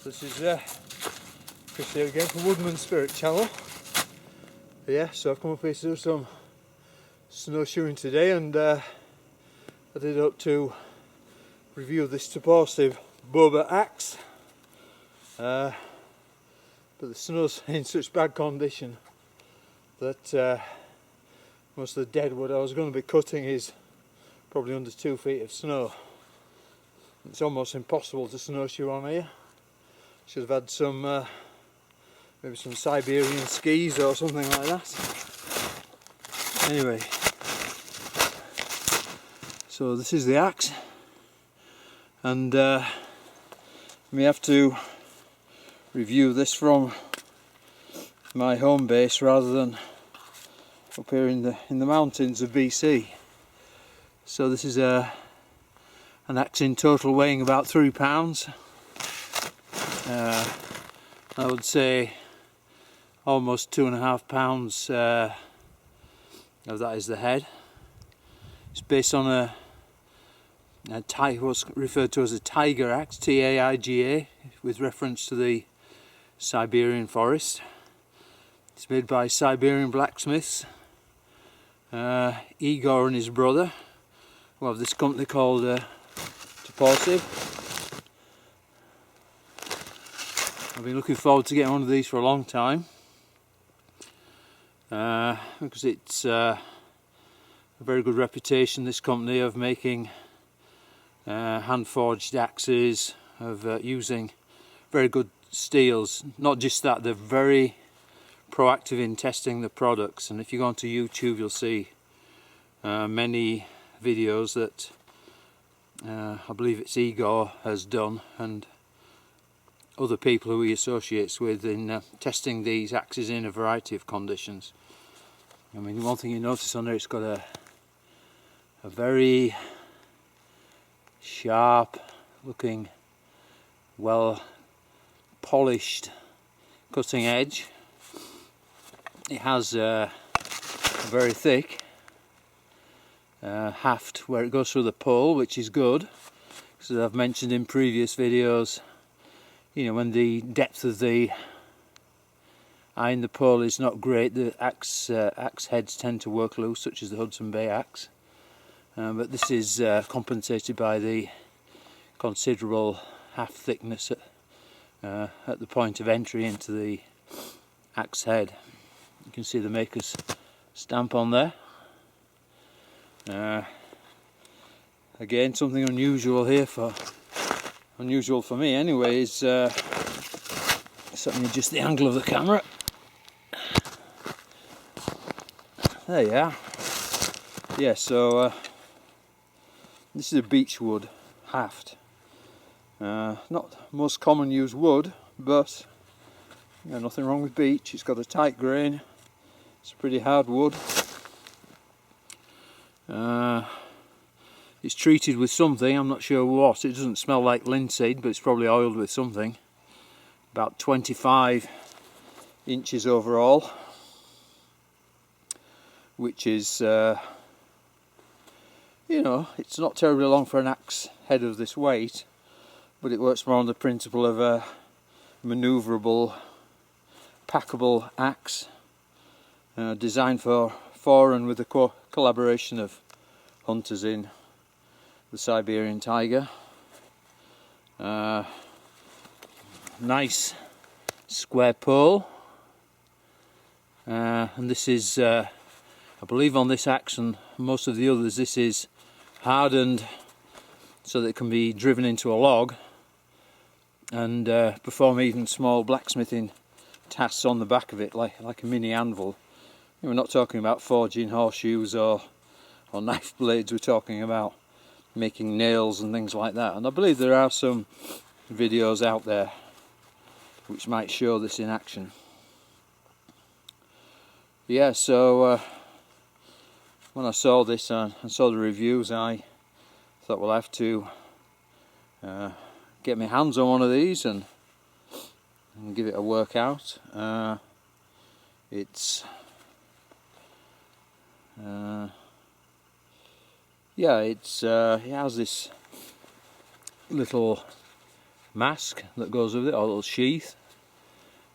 This is Chris here again from Woodman Spirit Channel. Yeah, so I've come up here to do some snowshoeing today, and I did up to review this Toporsib Bobr axe, but the snow's in such bad condition that most of the dead wood I was going to be cutting is probably under 2 feet of snow. It's almost impossible to snowshoe on here. Should have had some maybe some Siberian skis or something like that. Anyway, so this is the axe, and we have to review this from my home base rather than up here in the mountains of BC. So this is an axe in total weighing about 3 pounds. I would say almost 2.5 pounds of that is the head. It's based on a what's referred to as a tiger axe, T-A-I-G-A, with reference to the Siberian forest. It's made by Siberian blacksmiths, Igor and his brother, who have this company called Toporsib. I've been looking forward to getting one of these for a long time, because it's a very good reputation, this company, of making hand-forged axes, of using very good steels. Not just that, they're very proactive in testing the products, and if you go onto YouTube you'll see many videos that I believe it's Igor has done, and other people who he associates with, in testing these axes in a variety of conditions. I mean, one thing you notice on there, it's got a very sharp looking, well polished cutting edge. It has a very thick haft where it goes through the pole, which is good, because as I've mentioned in previous videos, you know, when the depth of the eye in the pole is not great, the axe heads tend to work loose, such as the Hudson Bay axe. But this is compensated by the considerable haft thickness at the point of entry into the axe head. You can see the maker's stamp on there. Again, something unusual here unusual for me anyway, is certainly just the angle of the camera. There you are. Yeah, so this is a beechwood haft. Not most common used wood, but you know, nothing wrong with beech. It's got a tight grain. It's a pretty hard wood. It's treated with something, I'm not sure what. It doesn't smell like linseed, but it's probably oiled with something. About 25 inches overall, which is, you know, it's not terribly long for an axe head of this weight, but it works more on the principle of a manoeuvrable, packable axe, designed for and with the collaboration of hunters in the Siberian taiga. Nice square pole, and this is, I believe on this axe and most of the others, this is hardened so that it can be driven into a log and perform even small blacksmithing tasks on the back of it, like a mini anvil. We're not talking about forging horseshoes or knife blades, we're talking about making nails and things like that. And I believe there are some videos out there which might show this in action. Yeah, so when I saw this and saw the reviews, I thought, well, I have to get my hands on one of these and give it a workout. Yeah, it has this little mask that goes with it, or a little sheath.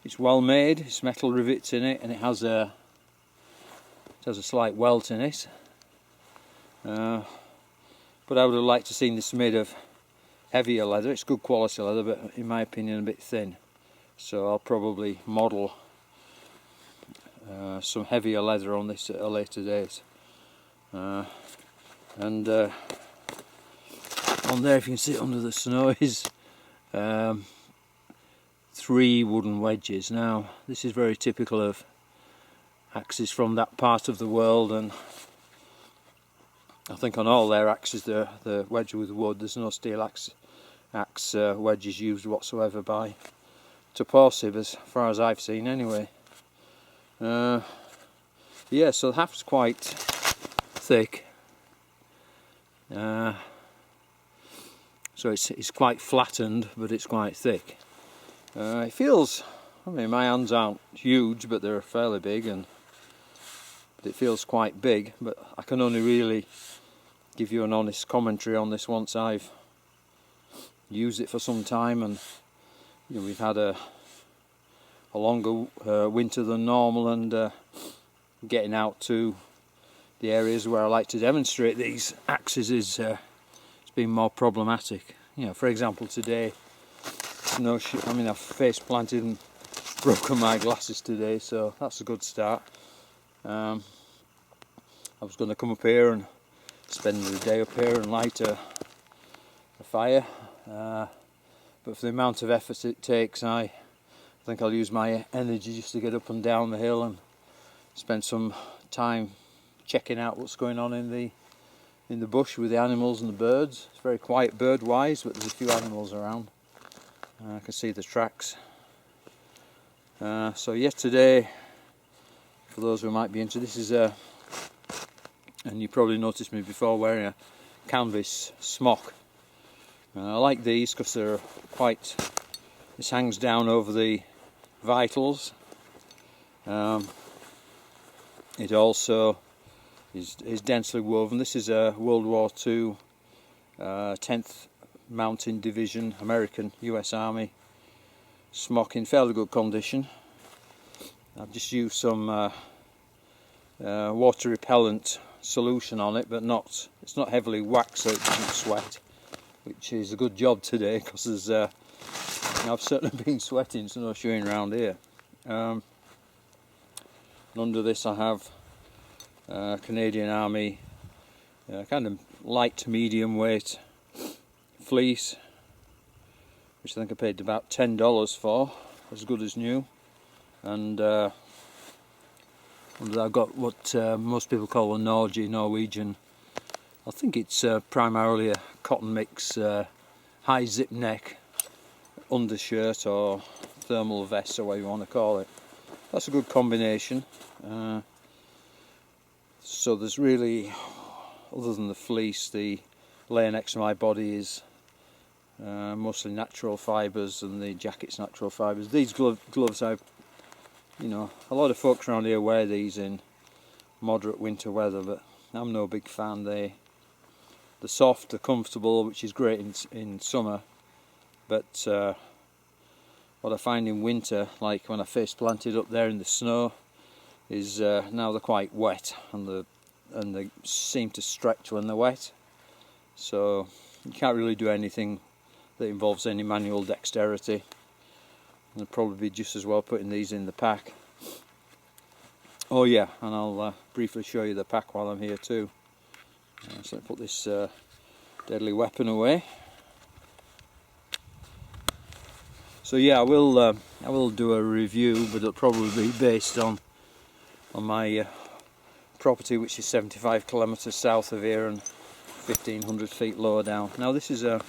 It's well made, it's metal rivets in it, and it has a slight welt in it. But I would have liked to have seen this made of heavier leather. It's good quality leather, but in my opinion a bit thin. So I'll probably model some heavier leather on this at a later date. On there, if you can see it under the snow, is 3 wooden wedges. Now this is very typical of axes from that part of the world, and I think on all their axes they're wedged with wood. There's no steel axe wedges used whatsoever by Toporsib, as far as I've seen anyway. Yeah, so the haft's quite thick. So it's quite flattened, but it's quite thick. It feels, I mean, my hands aren't huge, but they're fairly big, but it feels quite big. But I can only really give you an honest commentary on this once I've used it for some time, and you know, we've had a longer winter than normal, and getting out to the areas where I like to demonstrate these axes it's been more problematic. You know, for example, today, I mean, I've face planted and broken my glasses today, so that's a good start. I was going to come up here and spend the day up here and light a fire, but for the amount of effort it takes, I think I'll use my energy just to get up and down the hill and spend some time checking out what's going on in the bush with the animals and the birds. It's very quiet bird-wise, but there's a few animals around. I can see the tracks. So yesterday, for those who might be into this, is and you probably noticed me before wearing a canvas smock. I like these because they're quite. This hangs down over the vitals. It also is densely woven. This is a World War II 10th Mountain Division American US Army smock in fairly good condition. I've just used some water repellent solution on it, but it's not heavily waxed, so it doesn't sweat, which is a good job today, because I've certainly been sweating snowshoeing around here. And under this I have Canadian Army kind of light to medium weight fleece, which I think I paid about $10 for, as good as new. And I've got what most people call a Norwegian. I think it's primarily a cotton mix, high zip neck undershirt or thermal vest, or whatever you want to call it. That's a good combination. So there's really, other than the fleece, the layer next to my body is mostly natural fibres, and the jacket's natural fibres. These gloves, a lot of folks around here wear these in moderate winter weather, but I'm no big fan. They're soft, they're comfortable, which is great in summer, but what I find in winter, like when I face planted up there in the snow, is now they're quite wet, and they seem to stretch when they're wet, so you can't really do anything that involves any manual dexterity. I'd probably be just as well putting these in the pack. Oh yeah, and I'll briefly show you the pack while I'm here too. So let me put this deadly weapon away. So yeah, I will do a review, but it'll probably be based on my property, which is 75 kilometres south of here and 1500 feet lower down. Now this is a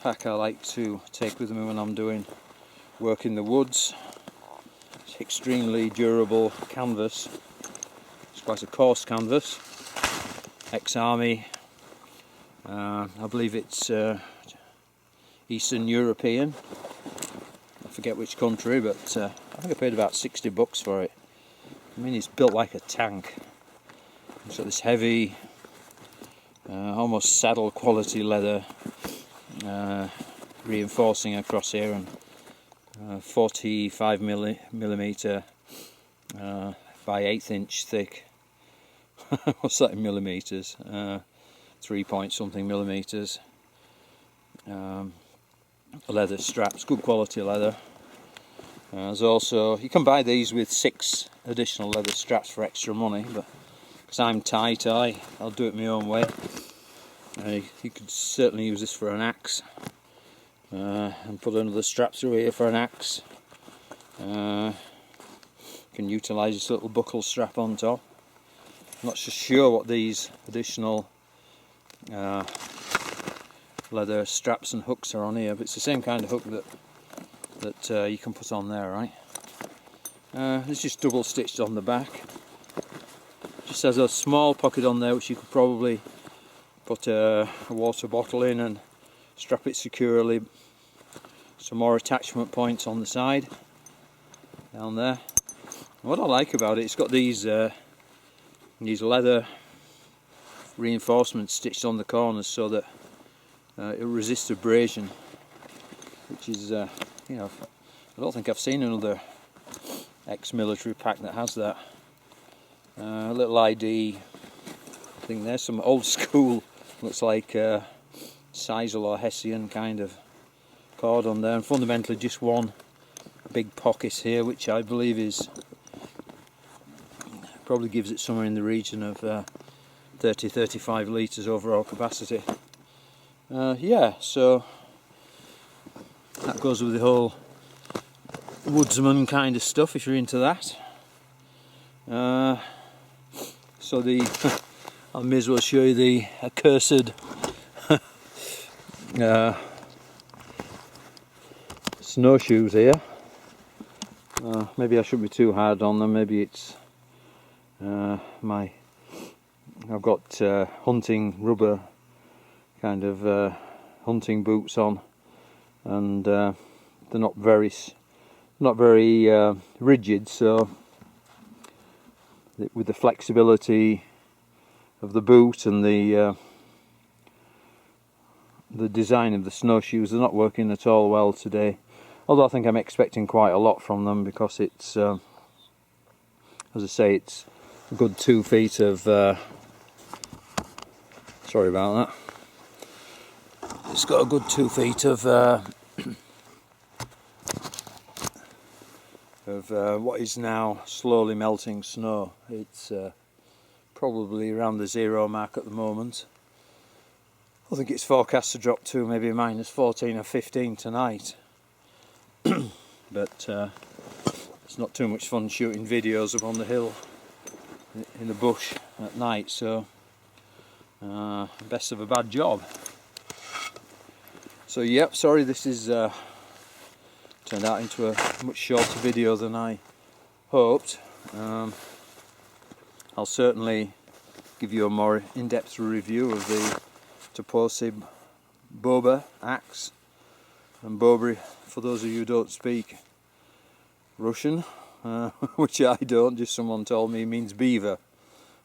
pack I like to take with me when I'm doing work in the woods. It's extremely durable canvas. It's quite a coarse canvas. Ex-Army. I believe it's Eastern European. I forget which country, but I think I paid about $60 for it. I mean, it's built like a tank. It's got this heavy, almost saddle quality leather reinforcing across here, and 45 millimeter by 1/8 inch thick. What's that in millimeters? 3 point something millimeters. Leather straps, good quality leather. There's also, you can buy these with 6 additional leather straps for extra money, but because I'm tight, I'll do it my own way. You could certainly use this for an axe, and put another strap through here for an axe. You can utilise this little buckle strap on top. I'm not so sure what these additional leather straps and hooks are on here, but it's the same kind of hook that you can put on there, right? It's just double stitched on the back. Just has a small pocket on there which you could probably put a water bottle in and strap it securely. Some more attachment points on the side down there. And what I like about it, it's got these leather reinforcements stitched on the corners so that it resists abrasion, which is you know, I don't think I've seen another ex-military pack that has that. A little ID thing there, some old school, looks like Sisal or Hessian kind of cord on there, and fundamentally just one big pocket here, which I believe is probably gives it somewhere in the region of 30-35 litres overall capacity. Yeah, so that goes with the whole woodsman kind of stuff if you're into that. So I may as well show you the accursed snowshoes here. Maybe I shouldn't be too hard on them. Maybe it's I've got hunting rubber kind of hunting boots on, and they're not very rigid, so with the flexibility of the boot and the design of the snowshoes, they're not working at all well today. Although I think I'm expecting quite a lot from them, because it's as I say, it's a good 2 feet of sorry about that. It's got a good 2 feet of what is now slowly melting snow. It's probably around the 0 mark at the moment. I think it's forecast to drop to maybe -14 or 15 tonight. But it's not too much fun shooting videos up on the hill in the bush at night, so best of a bad job. So yep, sorry this is turned out into a much shorter video than I hoped. I'll certainly give you a more in-depth review of the Toporsib Bobr axe. And Bobr, for those of you who don't speak Russian, which I don't, just someone told me, means beaver.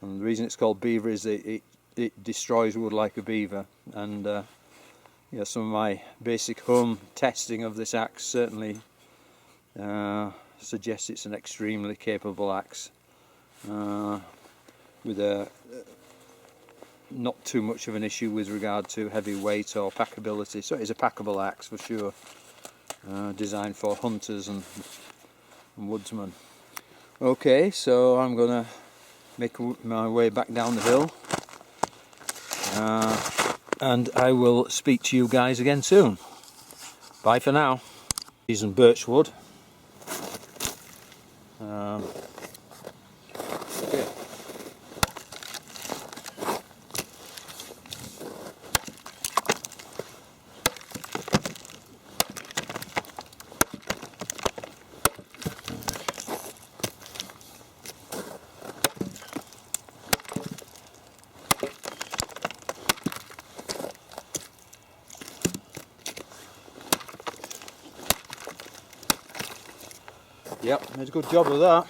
And the reason it's called beaver is it destroys wood like a beaver. And yeah, some of my basic home testing of this axe certainly suggests it's an extremely capable axe, with not too much of an issue with regard to heavy weight or packability. So it is a packable axe for sure, designed for hunters and woodsmen. Okay, so I'm gonna make my way back down the hill, and I will speak to you guys again soon. Bye for now. These and birch wood. Okay. Yep, made a good job of that.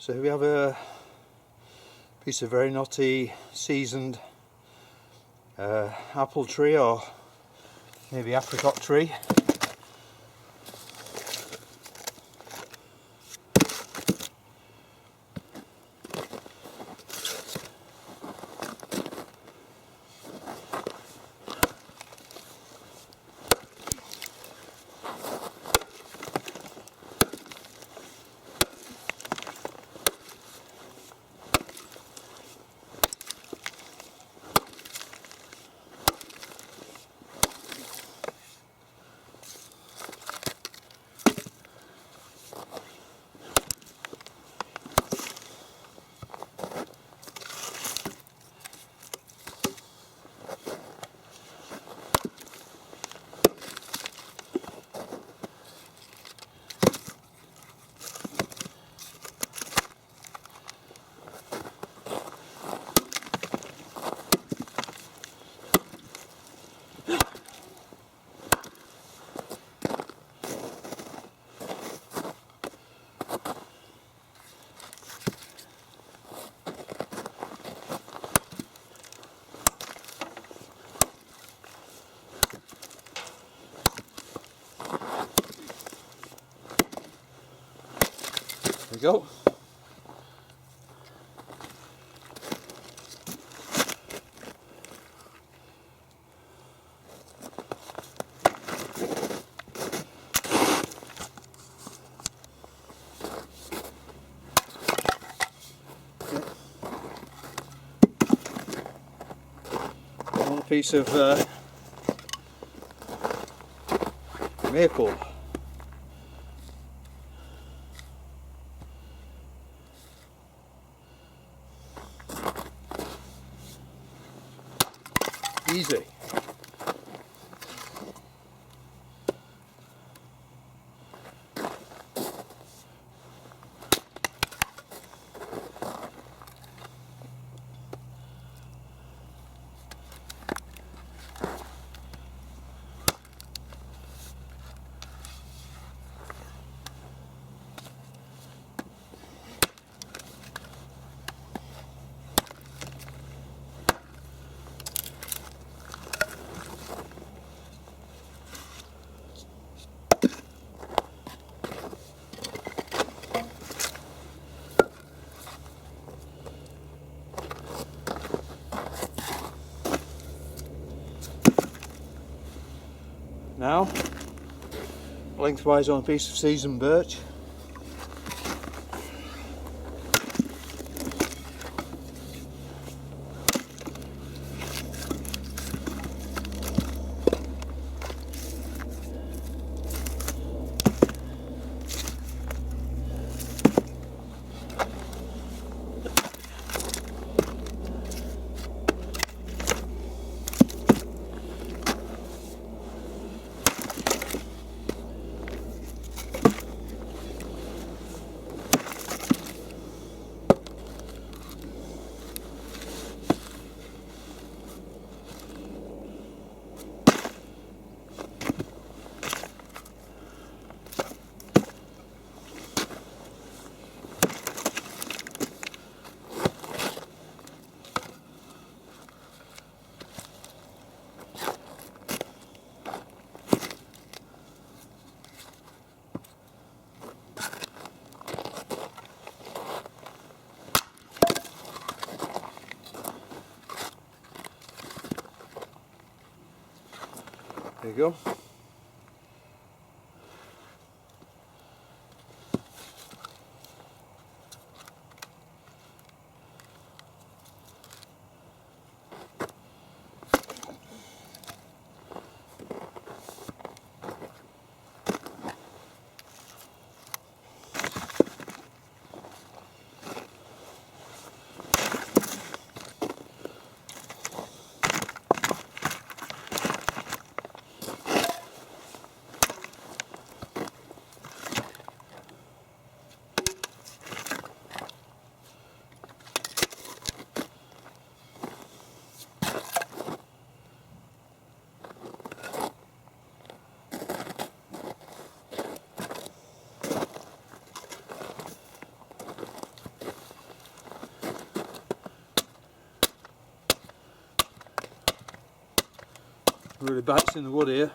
So here we have a piece of very knotty, seasoned apple tree, or maybe apricot tree. There we go. Another piece of maple. Easy. Now, lengthwise on a piece of seasoned birch. There you go. really bites in the wood here.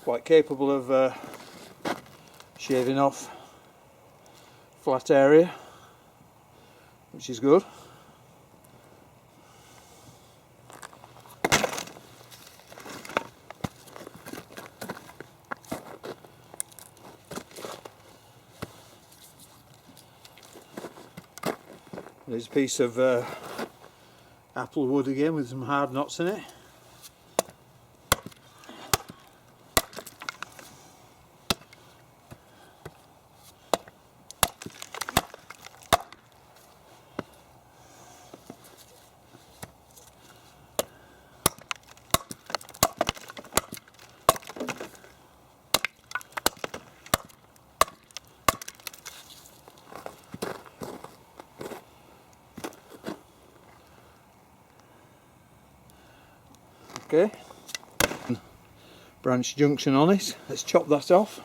Quite capable of shaving off flat area, which is good. There's a piece of apple wood again with some hard knots in it. Okay, branch junction on it, let's chop that off.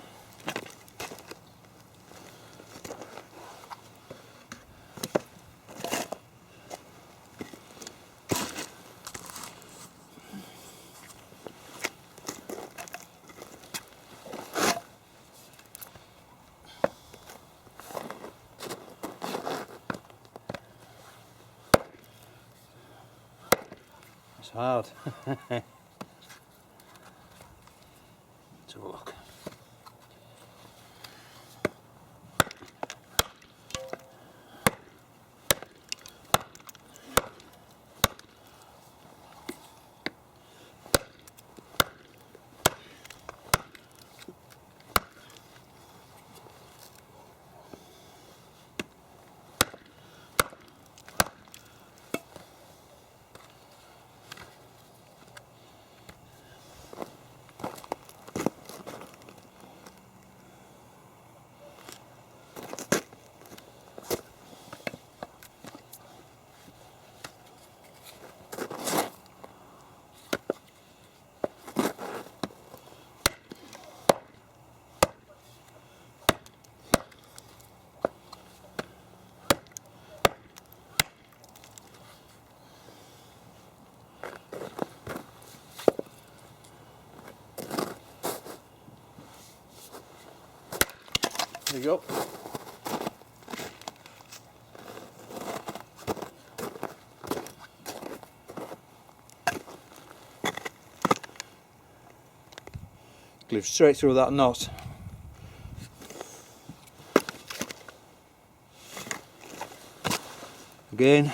It's hard. Let's have a look. There you go. Glue straight through that knot. Again.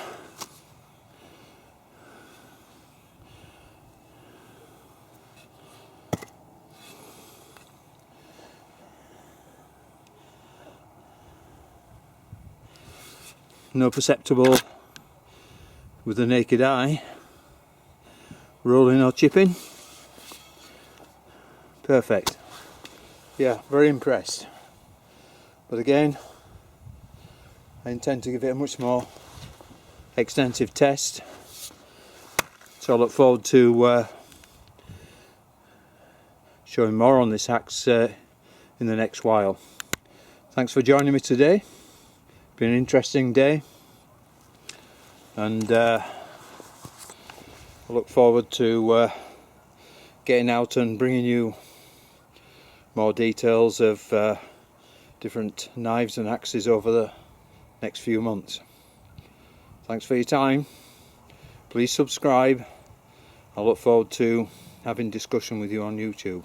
No perceptible with the naked eye rolling or chipping. Perfect. Yeah, very impressed. But again, I intend to give it a much more extensive test, so I look forward to showing more on this axe in the next while. Thanks for joining me today. Been an interesting day, and I look forward to getting out and bringing you more details of different knives and axes over the next few months. Thanks for your time. Please subscribe. I look forward to having discussion with you on YouTube.